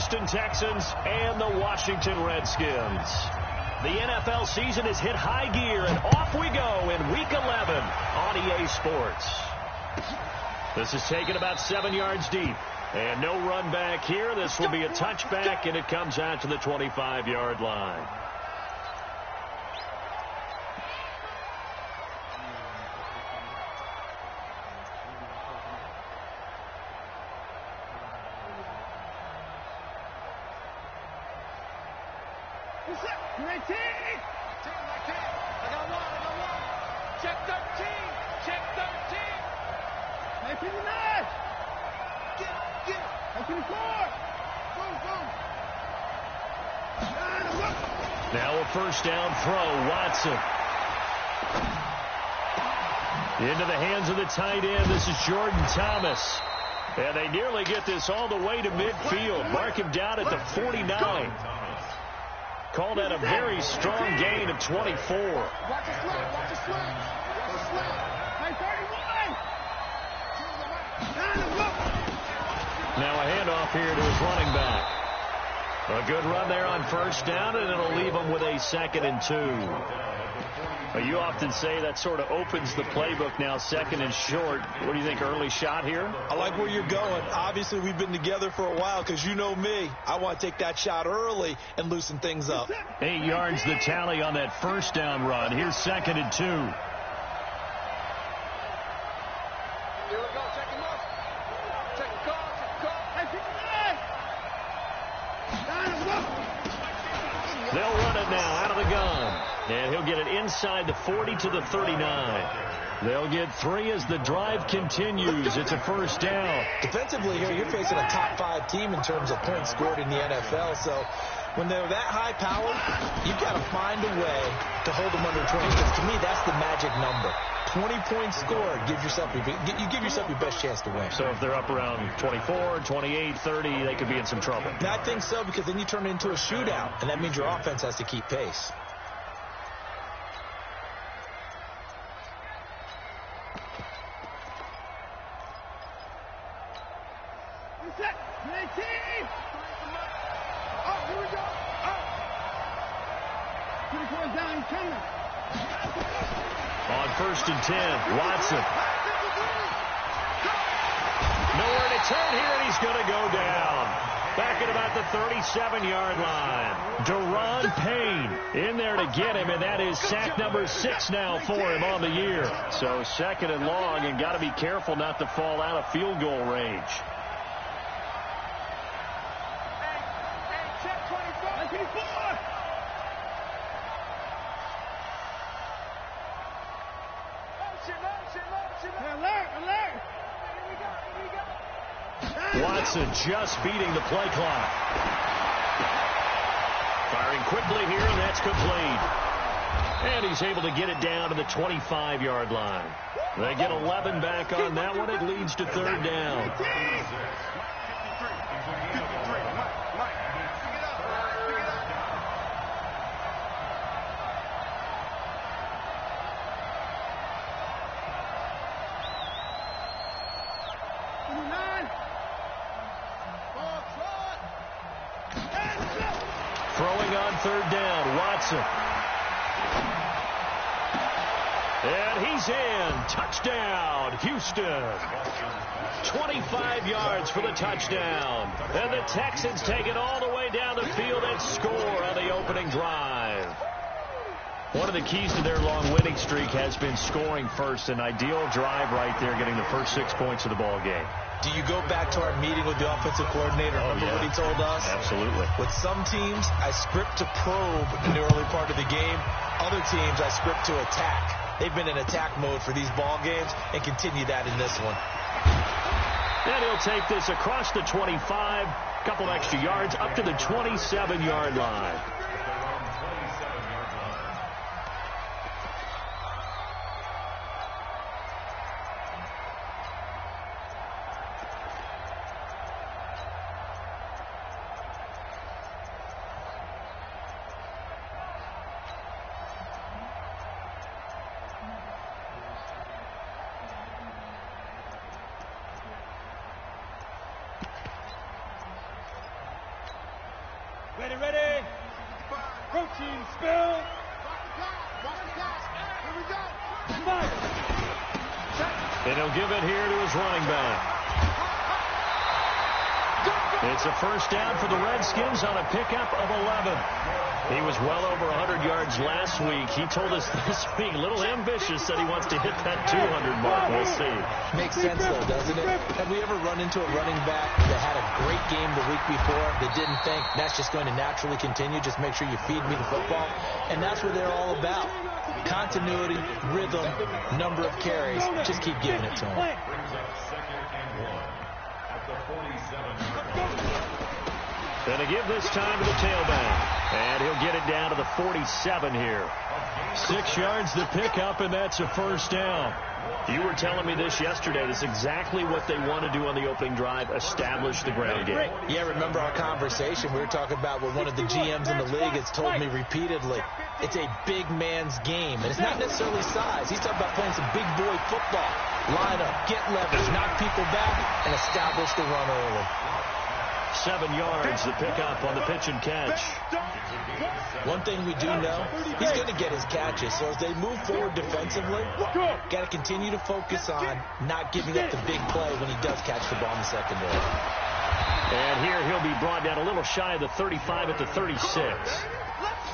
Houston Texans and the Washington Redskins. The NFL season has hit high gear, and off we go in Week 11 on EA Sports. This is taken about 7 yards deep. And no run back here. This will be a touchback, and it comes out to the 25-yard line. Now a first down throw. Watson. Into the hands of the tight end. This is Jordan Thomas. And they nearly get this all the way to midfield. Mark him down at the 49. Called that a very strong gain of 24. Now a handoff here to his running back. A good run there on first down, and it'll leave him with a 2nd and 2. You often say that sort of opens the playbook now, 2nd and short. What do you think, early shot here? I like where you're going. Obviously, we've been together for a while because you know me. I want to take that shot early and loosen things up. 8 yards the tally on that first down run. Here's 2nd and 2. They'll run it now out of the gun. And he'll get it inside the 40 to the 39. They'll get 3 as the drive continues. It's a first down. Defensively here, you're facing a top 5 team in terms of points scored in the NFL. So when they're that high power, you've got to find a way to hold them under 20. Because to me, that's the magic number. 20 points scored, you give yourself your best chance to win. So if they're up around 24, 28, 30, they could be in some trouble. I think so, because then you turn it into a shootout, and that means your offense has to keep pace. On 1st and 10, Watson. Nowhere to turn here, and he's going to go down. Back at about the 37-yard line. Deron Payne in there to get him, and that is sack number 6 now for him on the year. So 2nd and long, and got to be careful not to fall out of field goal range. Watson just beating the play clock. Firing quickly here, and that's complete. And he's able to get it down to the 25-yard line. They get 11 back on that one. It leads to 3rd down. Throwing on 3rd down, Watson. And he's in. Touchdown, Houston. 25 yards for the touchdown. And the Texans take it all the way down the field and score on the opening drive. One of the keys to their long winning streak has been scoring first. An ideal drive right there, getting the first 6 points of the ball game. Do you go back to our meeting with the offensive coordinator? Remember what he told us? Absolutely. With some teams, I script to probe in the early part of the game. Other teams, I script to attack. They've been in attack mode for these ball games and continue that in this one. And he'll take this across the 25, a couple extra yards, up to the 27-yard line. Ready, ready. Protein spill. Here we go. Fire. And he'll give it here to his running back. It's a first down for the Redskins on a pickup of 11. He was well over 100 yards last week. He told us this week, a little ambitious, said he wants to hit that 200 mark. We'll see. Makes sense, though, doesn't it? Have we ever run into a running back that had a great game the week before that didn't think that's just going to naturally continue? Just make sure you feed me the football. And that's what they're all about. Continuity, rhythm, number of carries. Just keep giving it to him. Going to give this time to the tailback. And he'll get it down to the 47 here. 6 yards to pick up, and that's a first down. You were telling me this yesterday. This is exactly what they want to do on the opening drive, establish the ground game. Yeah, remember our conversation. We were talking about what one of the GMs in the league has told me repeatedly. It's a big man's game, and it's not necessarily size. He's talking about playing some big boy football. Line up, get leverage, knock people back, and establish the run early. 7 yards to pick up on the pitch and catch. One thing we do know, he's going to get his catches. So as they move forward defensively, got to continue to focus on not giving up the big play when he does catch the ball in the secondary. And here he'll be brought down a little shy of the 35 at the 36.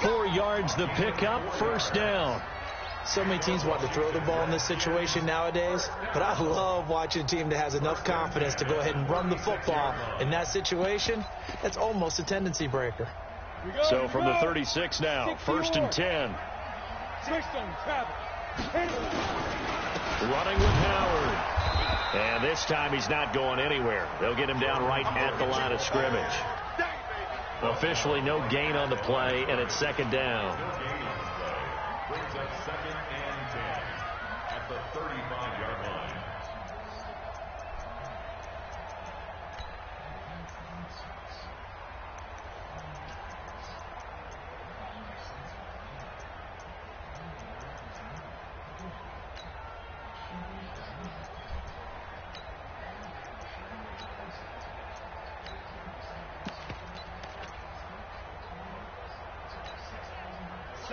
4 yards to pick up, first down. So many teams want to throw the ball in this situation nowadays, but I love watching a team that has enough confidence to go ahead and run the football. In that situation, that's almost a tendency breaker. So from the 36 now, first and 10. Running with Howard. And this time he's not going anywhere. They'll get him down right at the line of scrimmage. Officially no gain on the play, and it's second down. Brings up second and 10 at the 35-yard line.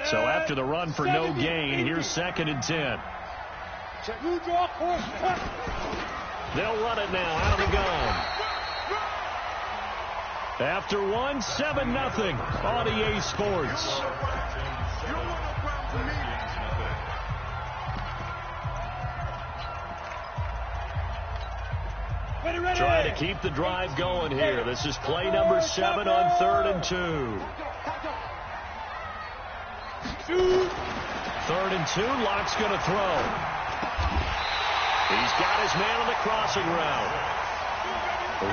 So after the run for no gain, here's second and 10. They'll run it now, out of the gun. After 1, 7-0 on EA Sports. Trying to keep the drive going here. This is play number 7 on 3rd and 2. 3rd and 2, Locke's going to throw. He's got his man on the crossing route.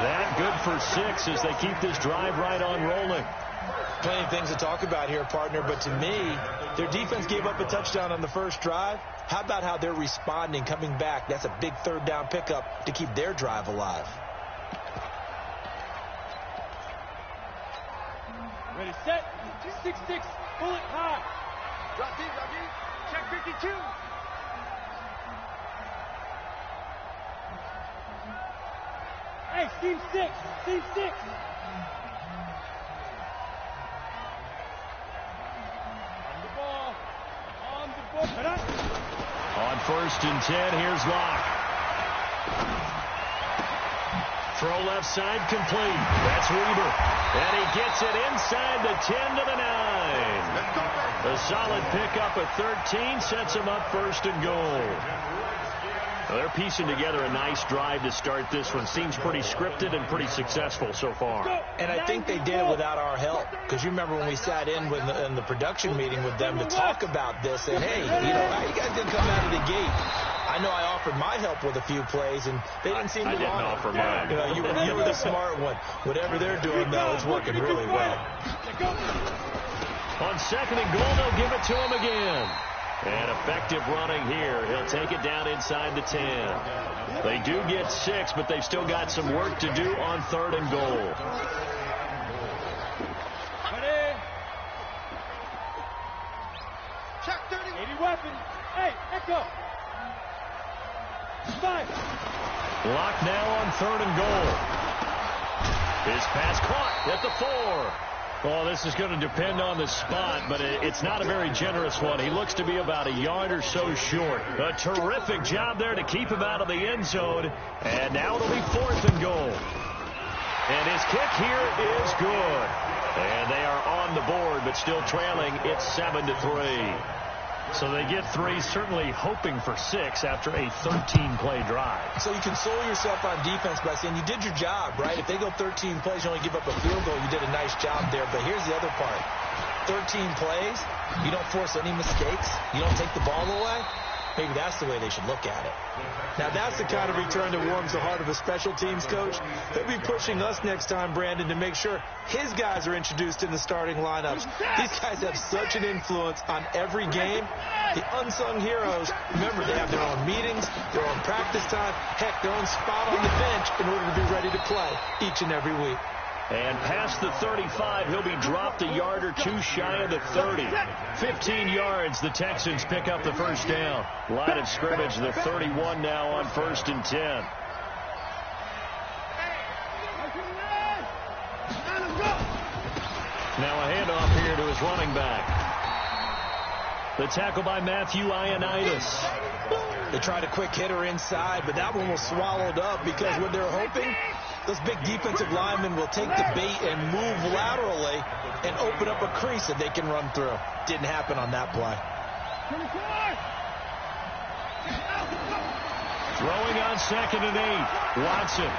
That good for 6 as they keep this drive right on rolling. Plenty of things to talk about here, partner, but to me, their defense gave up a touchdown on the first drive. How about how they're responding, coming back? That's a big 3rd down pickup to keep their drive alive. Ready, set, 2-6-6, bullet high. Drop deep, check 52. Hey, Steve 6, Steve 6. On the ball. On 1st and 10, here's Locke. Throw left side complete. That's Weber. And he gets it inside the 10 to the 9. A solid pickup at 13 sets him up 1st and goal. Well, they're piecing together a nice drive to start this one. Seems pretty scripted and pretty successful so far. And I think they did it without our help. Because you remember when we sat in the production meeting with them to talk about this. And, hey, you know, how you guys didn't come out of the gate. I know I offered my help with a few plays, and they didn't seem to want it. I didn't offer mine. You know, you were the smart one. Whatever they're doing, though, it's working really well. On 2nd and goal, they'll give it to him again. And effective running here. He'll take it down inside the 10. They do get 6, but they've still got some work to do on 3rd and goal. Ready. Check 30. 80 weapon. Hey, echo. 5. Lock now on 3rd and goal. His pass caught at the 4. Well, this is going to depend on the spot, but it's not a very generous one. He looks to be about a yard or so short. A terrific job there to keep him out of the end zone. And now it'll be 4th and goal. And his kick here is good. And they are on the board, but still trailing. It's 7-3. So they get 3, certainly hoping for 6 after a 13-play drive. So you console yourself on defense by saying you did your job, right? If they go 13 plays, you only give up a field goal, you did a nice job there. But here's the other part. 13 plays, you don't force any mistakes, you don't take the ball away. Maybe that's the way they should look at it. Now, that's the kind of return that warms the heart of a special teams coach. He'll be pushing us next time, Brandon, to make sure his guys are introduced in the starting lineups. These guys have such an influence on every game. The unsung heroes, remember, they have their own meetings, their own practice time, heck, their own spot on the bench in order to be ready to play each and every week. And past the 35, he'll be dropped a yard or two shy of the 30. 15 yards, the Texans pick up the first down. Line of scrimmage, the 31 now on 1st and 10. Now a handoff here to his running back. The tackle by Matthew Ioannidis. They tried a quick hitter inside, but that one was swallowed up because what they're hoping, those big defensive linemen will take the bait and move laterally and open up a crease that they can run through. Didn't happen on that play. Throwing on 2nd and 8. Watson.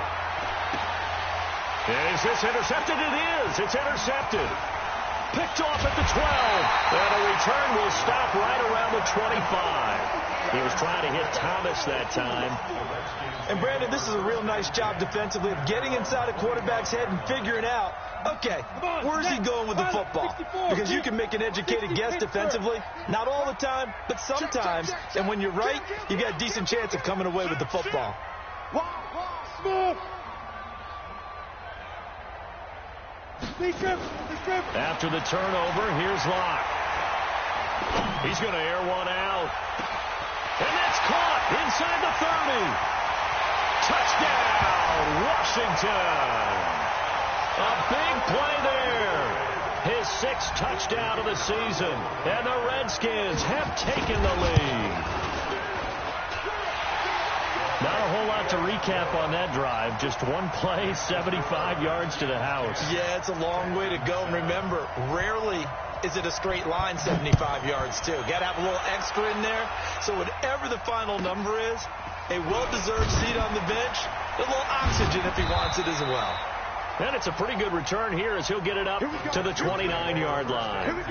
Is this intercepted? It is. It's intercepted. Picked off at the 12. And a return will stop right around the 25. He was trying to hit Thomas that time. And, Brandon, this is a real nice job defensively of getting inside a quarterback's head and figuring out, okay, where's he going with the football? Because you can make an educated guess defensively. Not all the time, but sometimes. And when you're right, you got a decent chance of coming away with the football. After the turnover, here's Locke. He's going to air one out. And that's caught inside the 30. Touchdown, Washington. A big play there. His 6th touchdown of the season. And the Redskins have taken the lead. Not a whole lot to recap on that drive. Just one play, 75 yards to the house. Yeah, it's a long way to go. And remember, rarely is it a straight line 75 yards, too. Got to have a little extra in there. So whatever the final number is, a well-deserved seat on the bench, a little oxygen if he wants it as well. And it's a pretty good return here as he'll get it up to the 29-yard line.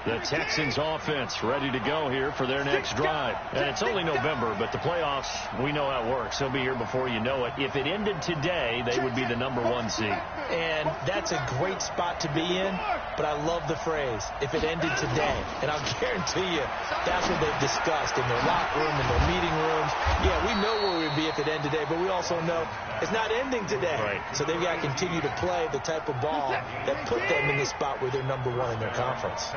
The Texans offense ready to go here for their next drive. And it's only November, but the playoffs, we know how it works. They'll be here before you know it. If it ended today, they would be the #1 seed. And that's a great spot to be in, but I love the phrase, if it ended today. And I'll guarantee you, that's what they've discussed in their locker room, in their meeting rooms. Yeah, we know where we'd be if it ended today, but we also know it's not ending today. Right. So they've got to continue to play the type of ball that put them in the spot where they're #1 in their conference.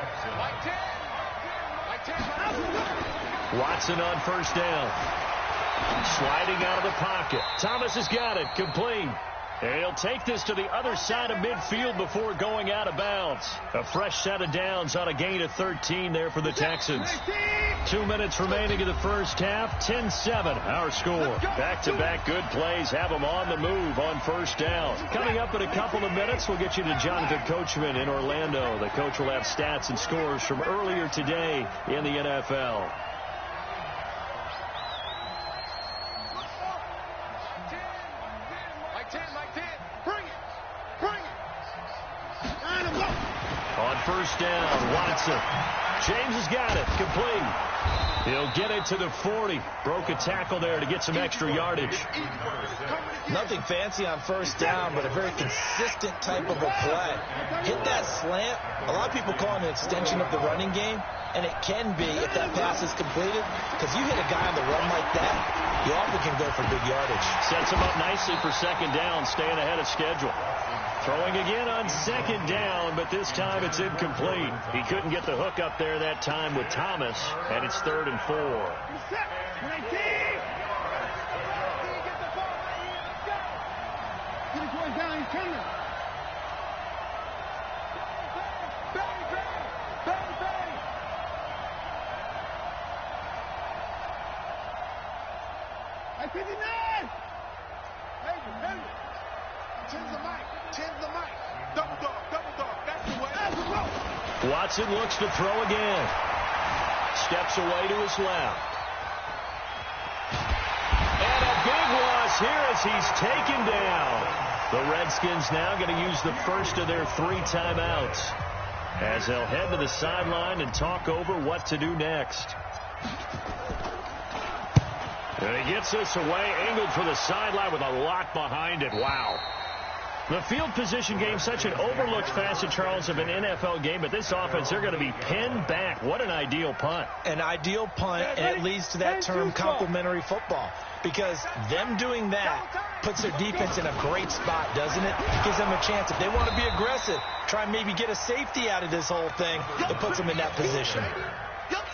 Watson on first down. Sliding out of the pocket. Thomas has got it. Complete. And he'll take this to the other side of midfield before going out of bounds. A fresh set of downs on a gain of 13 there for the Texans. 2 minutes remaining in the first half. 10-7 our score. Back-to-back good plays have them on the move on first down. Coming up in a couple of minutes, we'll get you to Jonathan Coachman in Orlando. The coach will have stats and scores from earlier today in the NFL. On first down, Watson. James has got it. Complete. He'll get it to the 40. Broke a tackle there to get some extra yardage. Nothing fancy on first down, but a very consistent type of a play. Hit that slant. A lot of people call it an extension of the running game, and it can be if that pass is completed, because you hit a guy on the run like that, you often can go for big yardage. Sets him up nicely for second down, staying ahead of schedule. Throwing again on second down, but this time it's incomplete. He couldn't get the hook up there that time with Thomas, and it's 3rd and 4. Watson looks to throw again. Steps away to his left. And a big loss here as he's taken down. The Redskins now going to use the first of their 3 timeouts as they'll head to the sideline and talk over what to do next. And he gets this away, angled for the sideline with a lot behind it. Wow. The field position game, such an overlooked facet, Charles, of an NFL game. But this offense, they're going to be pinned back. What an ideal punt. An ideal punt, and it leads to that term complementary football. Because them doing that puts their defense in a great spot, doesn't it? Gives them a chance. If they want to be aggressive, try and maybe get a safety out of this whole thing, it puts them in that position.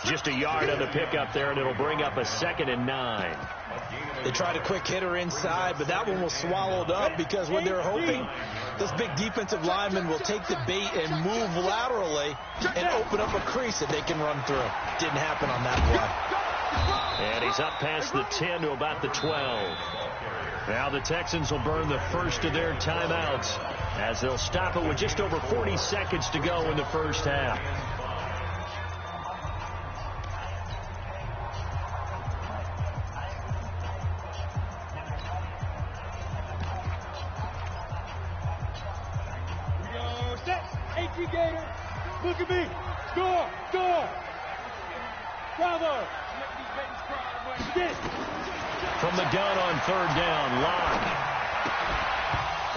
Just a yard on the pickup there, and it'll bring up a 2nd and 9. They tried a quick hitter inside, but that one was swallowed up because when they're hoping this big defensive lineman will take the bait and move laterally and open up a crease that they can run through. Didn't happen on that play. And he's up past the 10 to about the 12. Now the Texans will burn the first of their timeouts as they'll stop it with just over 40 seconds to go in the first half. Gator, look at me. Score, score. Bravo. From the gun on 3rd down, Locke.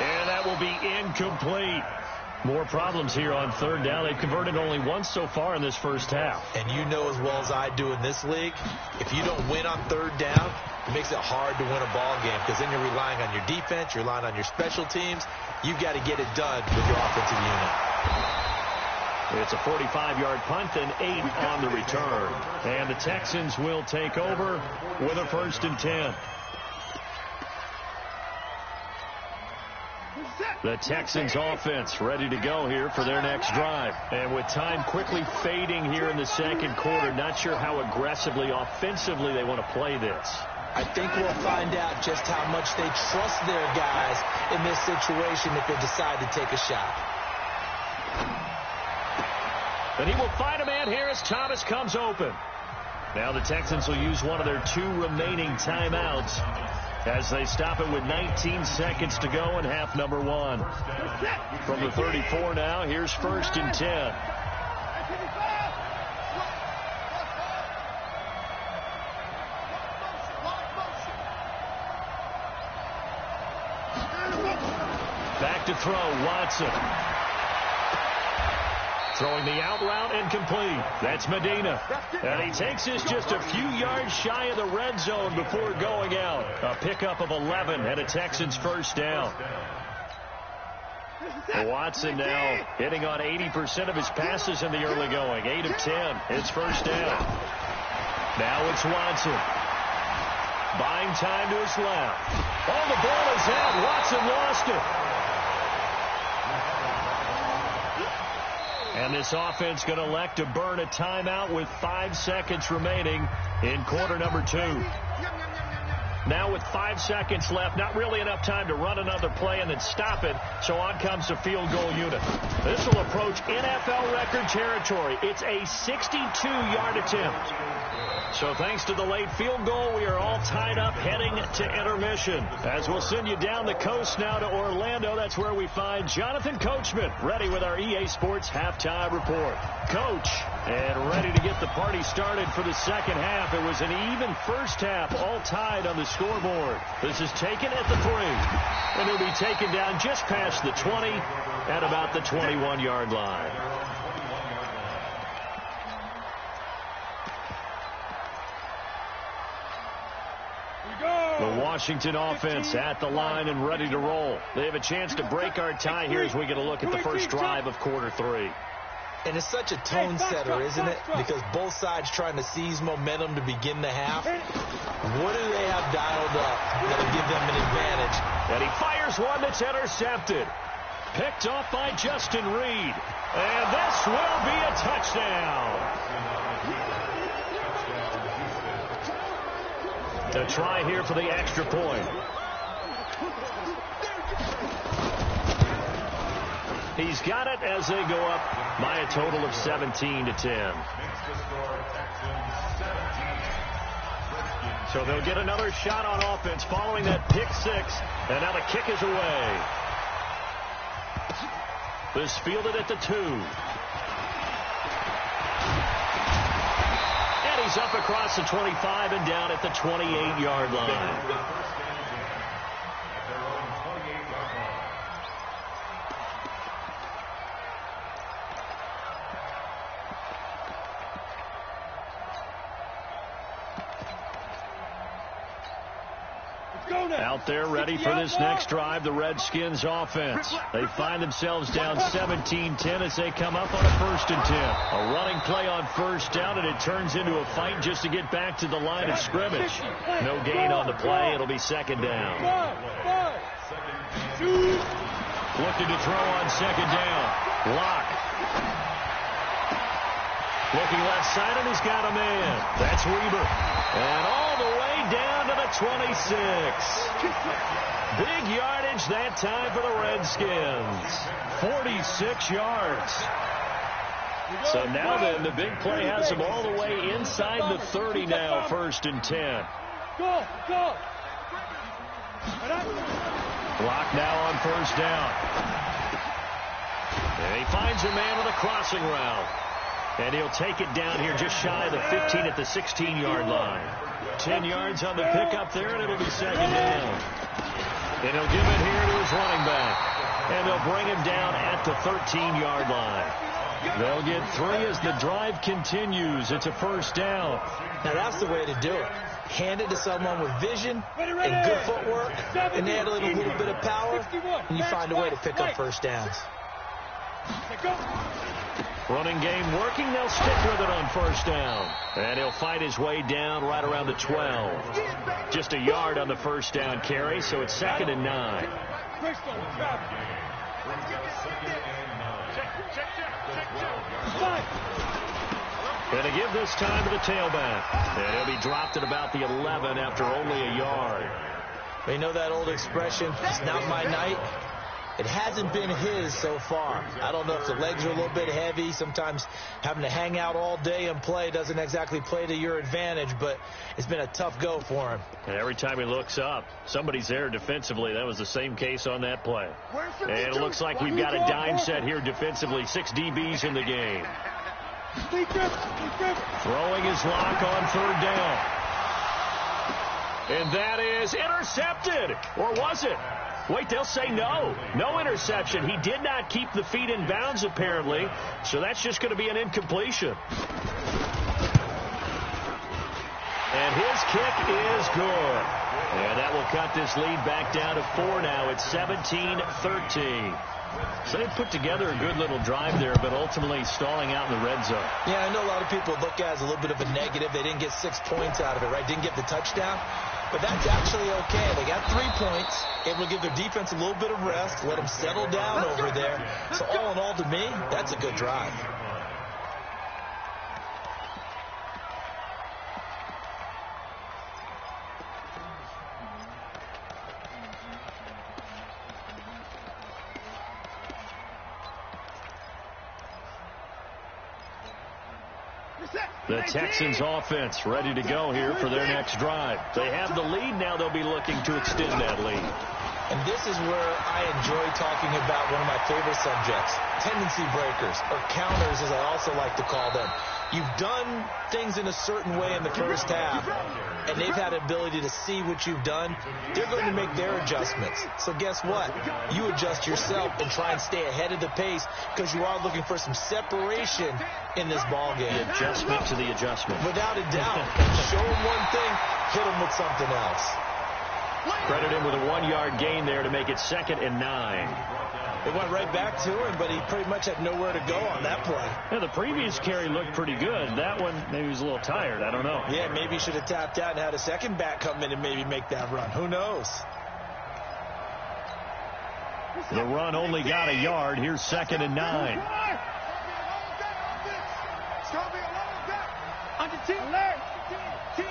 And that will be incomplete. More problems here on 3rd down. They've converted only once so far in this first half. And you know as well as I do in this league, if you don't win on 3rd down, it makes it hard to win a ball game because then you're relying on your defense, you're relying on your special teams. You've got to get it done with your offensive unit. It's a 45-yard punt and 8 on the return. And the Texans will take over with a 1st and 10. The Texans offense ready to go here for their next drive. And with time quickly fading here in the second quarter, not sure how aggressively, offensively they want to play this. I think we'll find out just how much they trust their guys in this situation if they decide to take a shot. And he will find a man here as Thomas comes open. Now the Texans will use one of their 2 remaining timeouts as they stop it with 19 seconds to go in half number 1. From the 34 now, here's 1st and 10. Back to throw, Watson. Throwing the out route incomplete. That's Medina. And he takes this just a few yards shy of the red zone before going out. A pickup of 11 and a Texans 1st down. Watson now hitting on 80% of his passes in the early going. 8 of 10. It's 1st down. Now it's Watson. Buying time to his left. Oh, the ball is out. Watson lost it. And this offense going to elect to burn a timeout with 5 seconds remaining in quarter number 2. Now with 5 seconds left, not really enough time to run another play and then stop it, so on comes the field goal unit. This will approach NFL record territory. It's a 62-yard attempt. So thanks to the late field goal, we are all tied up heading to intermission. As we'll send you down the coast now to Orlando, that's where we find Jonathan Coachman ready with our EA Sports halftime report. Coach, and ready to get the party started for the second half. It was an even first half, all tied on the scoreboard. This is taken at the 3, and it'll be taken down just past the 20 at about the 21-yard line. The Washington offense at the line and ready to roll. They have a chance to break our tie here as we get a look at the first drive of quarter 3. And it's such a tone setter, isn't it? Because both sides trying to seize momentum to begin the half. What do they have dialed up that'll give them an advantage? And he fires one that's intercepted. Picked off by Justin Reed. And this will be a touchdown. A try here for the extra point. He's got it as they go up by a total of 17-10. So they'll get another shot on offense following that pick six. And now the kick is away. This fielded at the 2. And he's up across the 25 and down at the 28-yard line. Out there ready for this next drive, the Redskins offense. They find themselves down 17-10 as they come up on a 1st and 10. A running play on 1st down, and it turns into a fight just to get back to the line of scrimmage. No gain on the play. It'll be 2nd down. Looking to throw on 2nd down. Lock. Looking left side, and he's got a man. That's Weber. And all the way down to the 26. Big yardage that time for the Redskins. 46 yards. So now then, the big play has them all the way inside the 30 now, 1st and 10. Go. Block now on 1st down. And he finds a man with a crossing route. And he'll take it down here just shy of the 15 at the 16-yard line. 10 yards on the pickup there, and it'll be 2nd down. And he'll give it here to his running back. And they'll bring him down at the 13-yard line. They'll get 3 as the drive continues. It's a 1st down. Now, that's the way to do it. Hand it to someone with vision and good footwork, and add a little bit of power, and you find a way to pick up 1st downs. Running game working. They'll stick with it on 1st down. And he'll fight his way down right around the 12. Just a yard on the 1st down carry, so it's 2nd and 9. And to give this time to the tailback. And he'll be dropped at about the 11 after only a yard. You know that old expression, it's not my night? It hasn't been his so far. I don't know if the legs are a little bit heavy. Sometimes having to hang out all day and play doesn't exactly play to your advantage, but it's been a tough go for him. And every time he looks up, somebody's there defensively. That was the same case on that play. And it looks like we've got a dime set here defensively. 6 DBs in the game. Throwing his lock on 3rd down. And that is intercepted. Or was it? Wait, they'll say no. No interception. He did not keep the feet in bounds, apparently. So that's just going to be an incompletion. And his kick is good. And that will cut this lead back down to 4 now. It's 17-13. So they put together a good little drive there, but ultimately stalling out in the red zone. Yeah, I know a lot of people look at it as a little bit of a negative. They didn't get 6 points out of it, right? Didn't get the touchdown. But that's actually okay. They got 3 points, able to give their defense a little bit of rest, let them settle down over there. So all in all, to me, that's a good drive. The Texans offense ready to go here for their next drive. They have the lead now. They'll be looking to extend that lead. And this is where I enjoy talking about one of my favorite subjects, tendency breakers, or counters as I also like to call them. You've done things in a certain way in the first half, and they've had the ability to see what you've done. They're going to make their adjustments. So guess what? You adjust yourself and try and stay ahead of the pace because you are looking for some separation in this ball game. The adjustment to the adjustment. Without a doubt. Show them one thing, hit them with something else. Credit him with a 1-yard gain there to make it 2nd and 9. It went right back to him, but he pretty much had nowhere to go on that play. Yeah, the previous carry looked pretty good. That one, maybe he was a little tired. I don't know. Yeah, maybe he should have tapped out and had a second back come in and maybe make that run. Who knows? The run only got a yard. Here's 2nd and 9. Under 10. Alert. 10.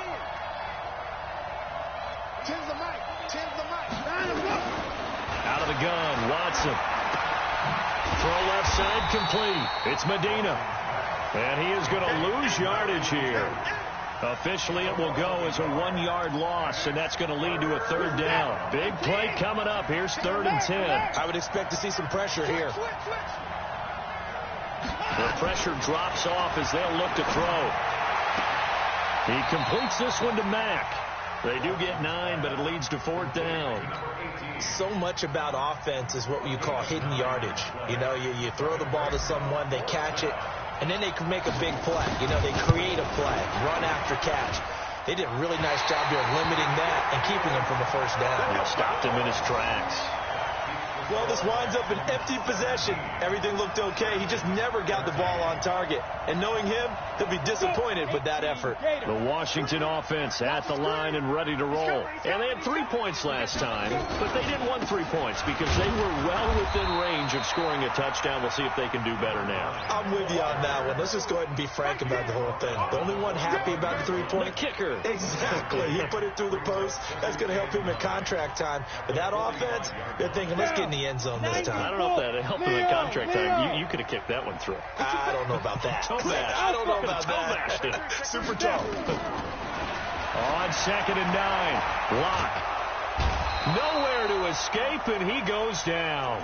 10's the mic. 10's the mic. 9 is up. Out of the gun, Watson. Throw left side complete. It's Medina. And he is going to lose yardage here. Officially, it will go as a 1-yard loss, and that's going to lead to a 3rd down. Big play coming up. Here's 3rd and 10. I would expect to see some pressure here. The pressure drops off as they'll look to throw. He completes this one to Mack. They do get 9, but it leads to 4th down. So much about offense is what you call hidden yardage. You know, you throw the ball to someone, they catch it, and then they can make a big play. You know, they create a play, run after catch. They did a really nice job here of limiting that and keeping him from the 1st down. They stopped him in his tracks. Well, this winds up an empty possession. Everything looked okay. He just never got the ball on target. And knowing him, he'll be disappointed with that effort. The Washington offense at the line and ready to roll. And they had 3 points last time, but they didn't want 3 points because they were well within range of scoring a touchdown. We'll see if they can do better now. I'm with you on that one. Let's just go ahead and be frank about the whole thing. The only one happy about the 3-point kicker. Exactly. He put it through the post. That's going to help him in contract time. But that offense, they're thinking, let's get in the end zone this time. I don't know if that helped him in contract time. You could have kicked that one through. I don't know about that. I don't know about that. Super tough. On 2nd and 9, Locke. Nowhere to escape, and he goes down.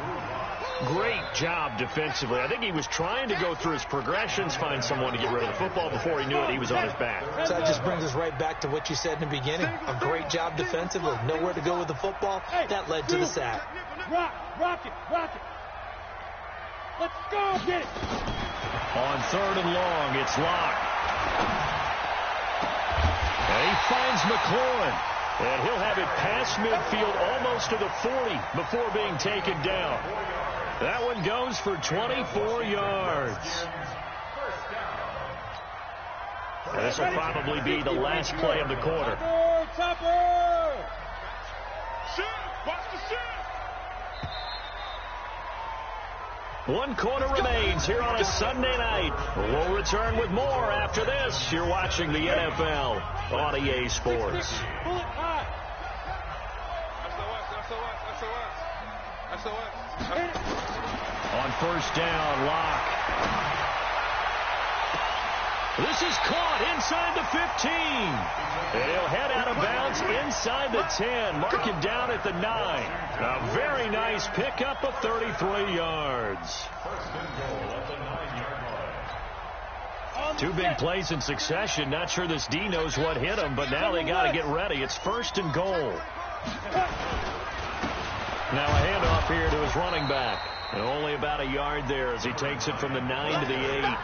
Great job defensively. I think he was trying to go through his progressions, find someone to get rid of the football. Before he knew it, he was on his back. So that just brings us right back to what you said in the beginning. A great job defensively. Nowhere to go with the football. That led to the sack. Rock it. Let's go. Get it. On 3rd and long, it's Locke. And he finds McLaurin. And he'll have it past midfield almost to the 40 before being taken down. That one goes for 24 yards. And this will probably be the last play of the quarter. Topper! Shoot! Watch the shoot! 1 quarter remains here on a Sunday night. We'll return with more after this. You're watching the NFL on EA Sports. On 1st down, Locke. This is caught inside the 15. And he'll head out of bounds inside the 10. Mark him down at the 9. A very nice pickup of 33 yards. 2 big plays in succession. Not sure this D knows what hit him, but now they got to get ready. It's 1st and goal. Now a handoff here to his running back. And only about a yard there as he takes it from the 9 to the 8.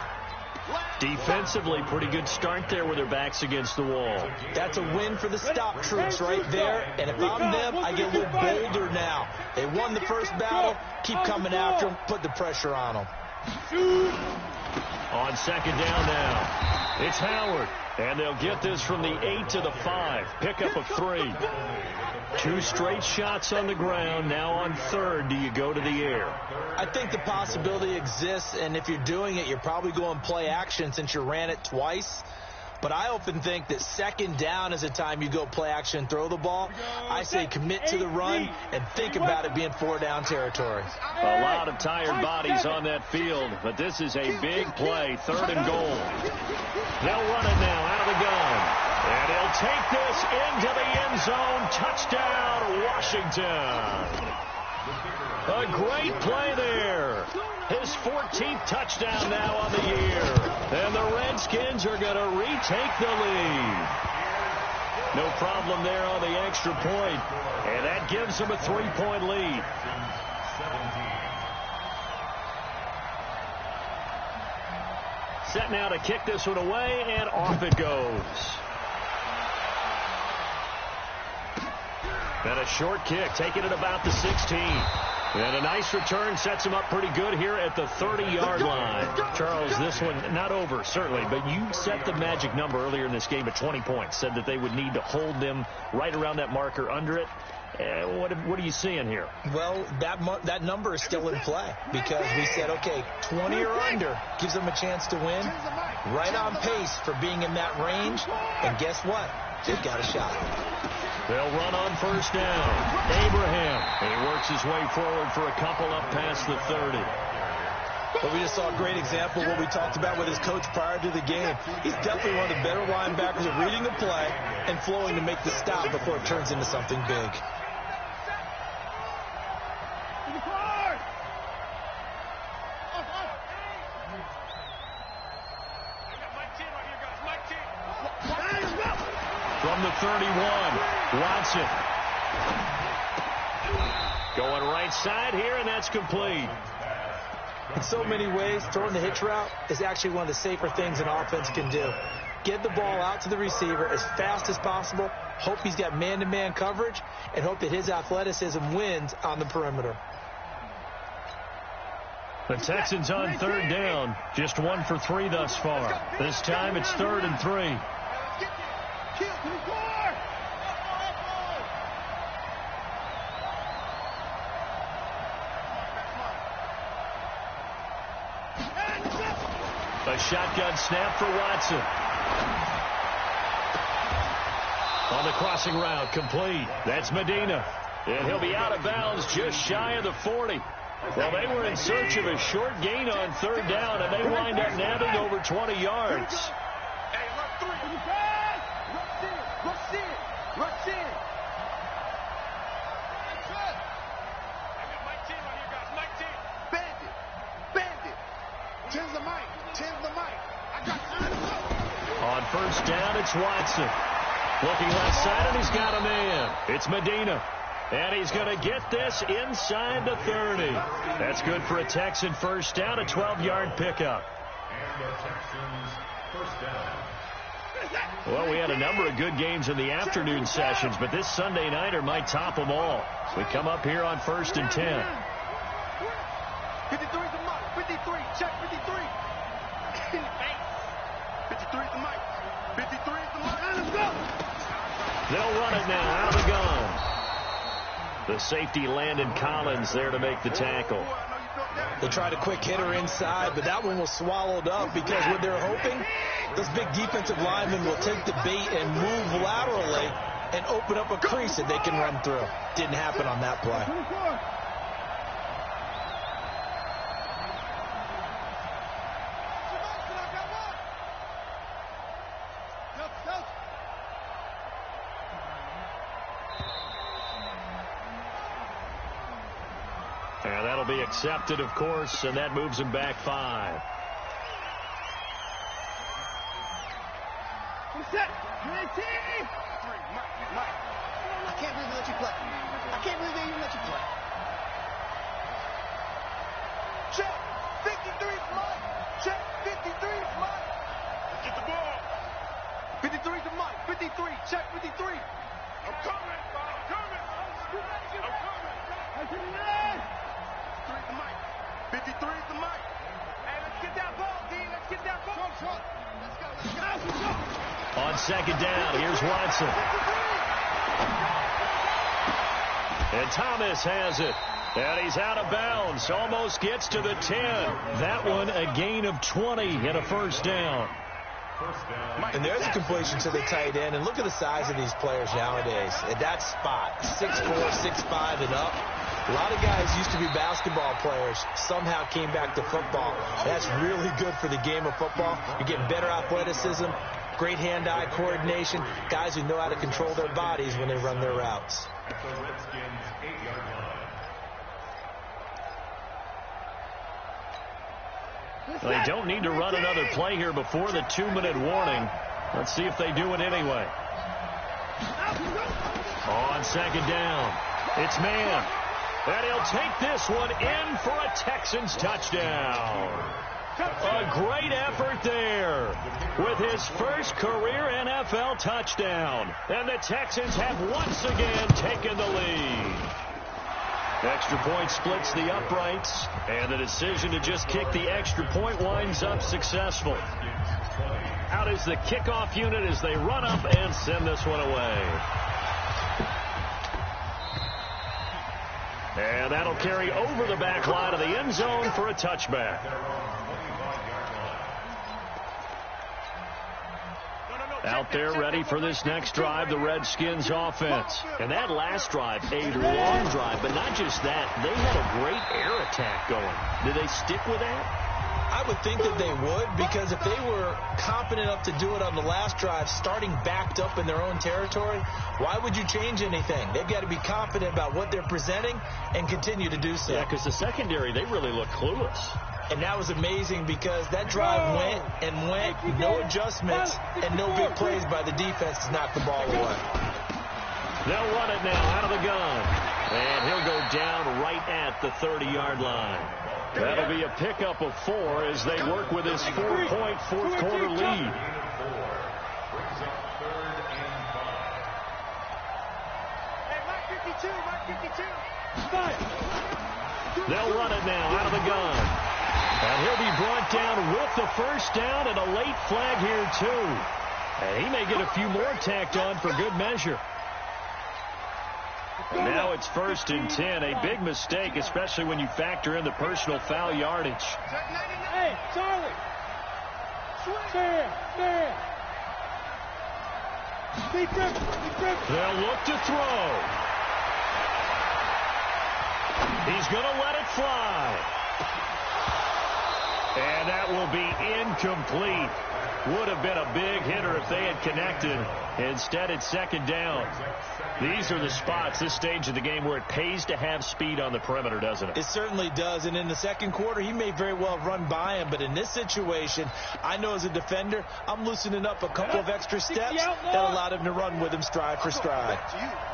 Defensively, pretty good start there with their backs against the wall. That's a win for the stop troops right there. And if I'm them, I get a little bolder now. They won the first battle. Keep coming after them. Put the pressure on them. On 2nd down now, it's Howard. And they'll get this from the 8 to the 5. Pickup of 3. 2 straight shots on the ground. Now on 3rd, do you go to the air? I think the possibility exists, and if you're doing it, you're probably going play action since you ran it twice. But I often think that 2nd down is the time you go play action and throw the ball. I say commit to the run and think about it being 4-down territory. A lot of tired bodies on that field, but this is a big play, 3rd and goal. They'll run it now out of the gun. And he'll take this into the end zone. Touchdown, Washington. A great play there. His 14th touchdown now on the year. And the Redskins are going to retake the lead. No problem there on the extra point. And that gives them a 3-point lead. Set now to kick this one away, and off it goes. And a short kick, taking it about the 16. And a nice return sets him up pretty good here at the 30-yard line. Charles, this one not over, certainly, but you set the magic number earlier in this game at 20 points, said that they would need to hold them right around that marker under it. What are you seeing here? Well, that number is still in play because we said, okay, 20 or under gives them a chance to win. Right on pace for being in that range. And guess what? They've got a shot. They'll run on first down. Abraham. And he works his way forward for a couple up past the 30. But we just saw a great example of what we talked about with his coach prior to the game. He's definitely one of the better linebackers at reading a play and flowing to make the stop before it turns into something big. From the 31, Watson. Going right side here, and that's complete. In so many ways, throwing the hitch route is actually one of the safer things an offense can do. Get the ball out to the receiver as fast as possible, hope he's got man-to-man coverage, and hope that his athleticism wins on the perimeter. The Texans on third down, just 1 for 3 thus far. This time it's 3rd and 3. A shotgun snap for Watson. On the crossing route, complete. That's Medina. And he'll be out of bounds just shy of the 40. Well, they were in search of a short gain on third down, and they wind up nabbing over 20 yards. Hey, rush 3. Rush in. Rush in. That's good. I got Mike 10 right here, guys. Mike 10. Bandit. 10's the mic. 10's the mic. I got time. On first down, it's Watson. Looking left side, and he's got a man. It's Medina. And he's going to get this inside the 30. That's good for a Texan first down, a 12-yard pickup. And the Texans first down. Well, we had a number of good games in the afternoon sessions, but this Sunday nighter might top them all. We come up here on 1st and 10. 53's the mic. 53. Check 53. 53's the mic. 53's the mic. Let's go. They'll run it now out of the gun. The safety, Landon Collins, there to make the tackle. They tried a quick hitter inside, but that one was swallowed up because what they're hoping, this big defensive lineman will take the bait and move laterally and open up a crease that they can run through. Didn't happen on that play. And that'll be accepted, of course, and that moves him back 5. Who's that? Mike. I can't believe they let you play. I can't believe they even let you play. Check. 53's Mike. Check. 53's Mike. Get the ball. 53's the Mike. 53. Check 53. I'm coming. I'm coming. 53's the Mike. 53's the Mike. Hey, let's get that ball, D. Let's get that ball. Let's go. On second down, here's Watson. And Thomas has it. And he's out of bounds. Almost gets to the 10. That one a gain of 20 and a first down. And there's a completion to the tight end. And look at the size of these players nowadays. At that spot, 6'4", 6'5", and up. A lot of guys used to be basketball players, somehow came back to football. That's really good for the game of football. You're getting better athleticism, great hand-eye coordination, guys who know how to control their bodies when they run their routes. The Redskins 8-yard line. They don't need to run another play here before the 2-minute warning. Let's see if they do it anyway. On second down, it's man. And he'll take this one in for a Texans touchdown. A great effort there with his first career NFL touchdown. And the Texans have once again taken the lead. Extra point splits the uprights, and the decision to just kick the extra point winds up successful. Out is the kickoff unit as they run up and send this one away. And that'll carry over the back line of the end zone for a touchback. Out there ready for this next drive, the Redskins offense. And that last drive, a long drive, but not just that. They had a great air attack going. Did they stick with that? I would think that they would, because if they were confident enough to do it on the last drive, starting backed up in their own territory, why would you change anything? They've got to be confident about what they're presenting and continue to do so. Yeah, because the secondary, they really look clueless. And that was amazing because that drive went and went, no adjustments and no big plays by the defense to knock the ball away. They'll run it now out of the gun. And he'll go down right at the 30-yard line. That'll be a pickup of 4 as they work with his 4-point fourth-quarter lead. They'll run it now out of the gun. And he'll be brought down with the first down and a late flag here, too. And he may get a few more tacked on for good measure. And now it's 1st and 10. A big mistake, especially when you factor in the personal foul yardage. Hey, Charlie. There. They'll look to throw. He's going to let it fly. And that will be incomplete. Would have been a big hitter if they had connected. Instead, it's 2nd down. These are the spots, this stage of the game, where it pays to have speed on the perimeter, doesn't it? It certainly does. And in the second quarter, he may very well run by him. But in this situation, I know as a defender, I'm loosening up a couple of extra steps that allowed him to run with him stride for stride.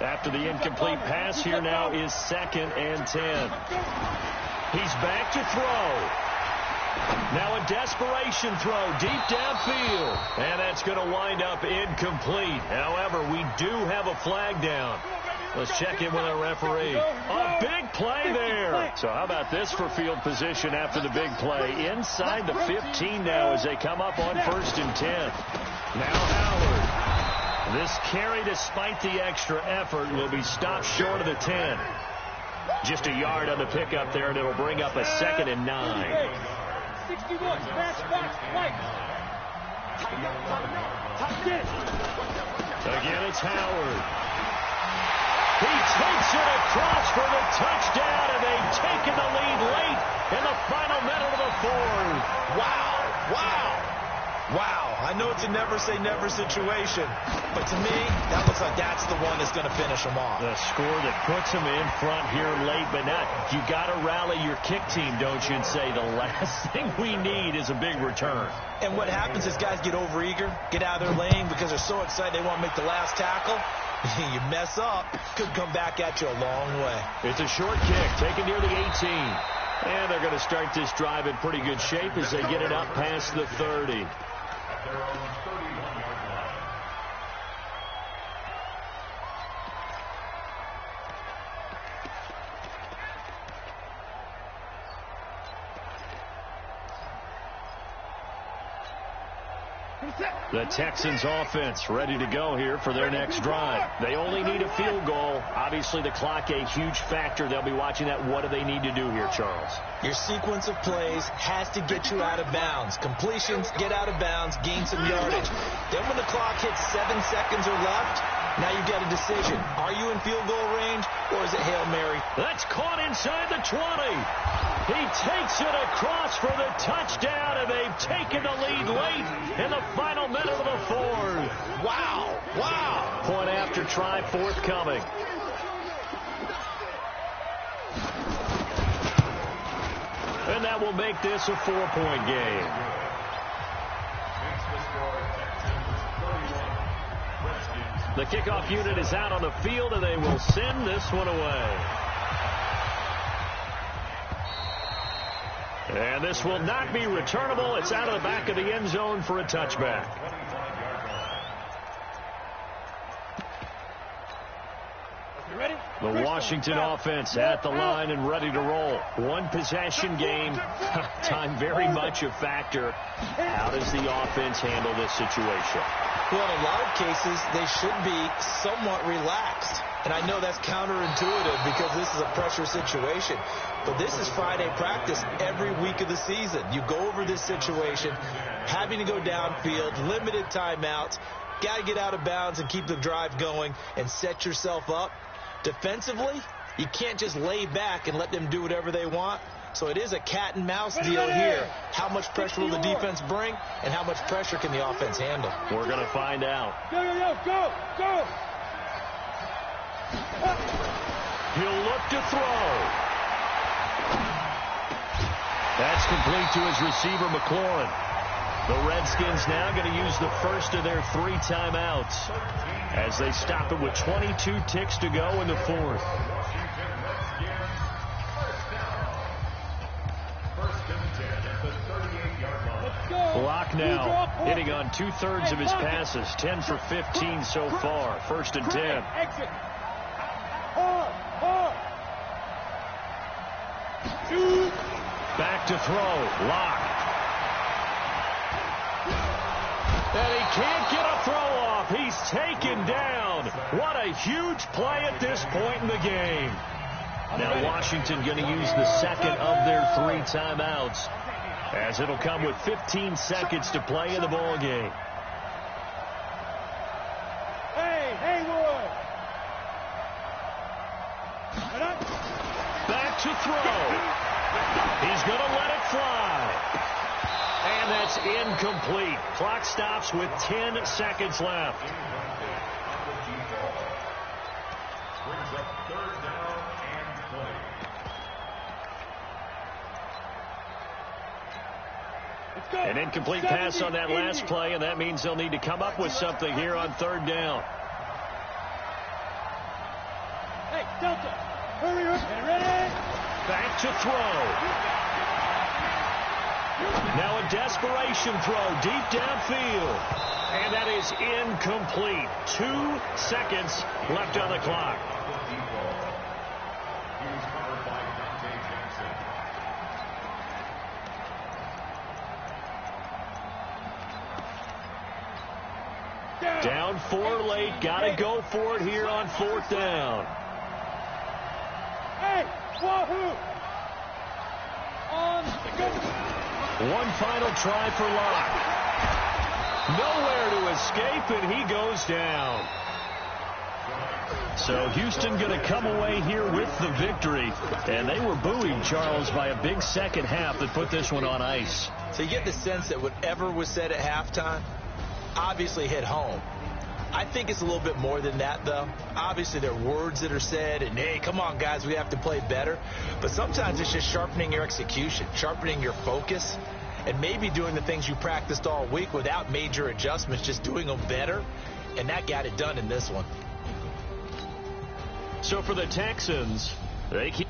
After the incomplete pass, here now is 2nd and 10. He's back to throw. Now a desperation throw deep downfield. And that's going to wind up incomplete. However, we do have a flag down. Let's check in with our referee. A big play there. So how about this for field position after the big play? Inside the 15 now as they come up on 1st and 10. Now Howard. This carry, despite the extra effort, will be stopped short of the 10. Just a yard on the pickup there, and it'll bring up a 2nd and 9. 61, pass box, right. Again, it's Howard. He takes it across for the touchdown, and they've taken the lead late in the final minute of the 4th. Wow. I know it's a never-say-never situation, but to me, that looks like that's the one that's going to finish them off. The score that puts them in front here late, but not. You got to rally your kick team, don't you, and say the last thing we need is a big return. And what happens is guys get overeager, get out of their lane because they're so excited they want to make the last tackle. You mess up, could come back at you a long way. It's a short kick, taken near the 18. And they're going to start this drive in pretty good shape as they get it up past the 30. Their own 31-yard line. The Texans offense ready to go here for their next drive. They only need a field goal. Obviously, the clock a huge factor. They'll be watching that. What do they need to do here, Charles? Your sequence of plays has to get you out of bounds. Completions, get out of bounds, gain some yardage. Then when the clock hits 7 seconds or left, now you get a decision. Are you in field goal range, or is it Hail Mary? That's caught inside the 20. He takes it across for the touchdown, and they've taken the lead late in the final minute of the 4th. Wow. Point after try forthcoming. And that will make this a 4-point game. The kickoff unit is out on the field, and they will send this one away. And this will not be returnable. It's out of the back of the end zone for a touchback. You ready? The Washington offense at the line and ready to roll. One possession game. Time very much a factor. How does the offense handle this situation? Well, in a lot of cases, they should be somewhat relaxed. And I know that's counterintuitive because this is a pressure situation. But this is Friday practice every week of the season. You go over this situation, having to go downfield, limited timeouts, got to get out of bounds and keep the drive going and set yourself up. Defensively, you can't just lay back and let them do whatever they want. So it is a cat and mouse deal here. How much pressure will the defense bring and how much pressure can the offense handle? We're going to find out. Go! He'll look to throw. That's complete to his receiver, McLaurin. The Redskins now going to use the first of their 3 timeouts as they stop it with 22 ticks to go in the 4th. Block now, hitting on 2/3 of his passes, 10 for 15 so far. 1st and 10. Back to throw, Lock. And he can't get a throw off. He's taken down. What a huge play at this point in the game. Now Washington going to use the second of their 3 timeouts, as it'll come with 15 seconds to play in the ball game. Back to throw. He's going to let it fly. And that's incomplete. Clock stops with 10 seconds left. Brings up 3rd down and 20. An incomplete pass on that last play, and that means they'll need to come up with something here on 3rd down. Hey, Delta, hurry up, get ready. Back to throw. Now a desperation throw deep downfield. And that is incomplete. 2 seconds left on the clock. Down 4 late. Got to go for it here on 4th down. Hey, wahoo! On the go. One final try for Locke. Nowhere to escape, and he goes down. So Houston going to come away here with the victory. And they were buoyed, Charles, by a big second half that put this one on ice. So you get the sense that whatever was said at halftime obviously hit home. I think it's a little bit more than that, though. Obviously, there are words that are said, and, hey, come on, guys, we have to play better. But sometimes it's just sharpening your execution, sharpening your focus, and maybe doing the things you practiced all week without major adjustments, just doing them better. And that got it done in this one. So for the Texans, they keep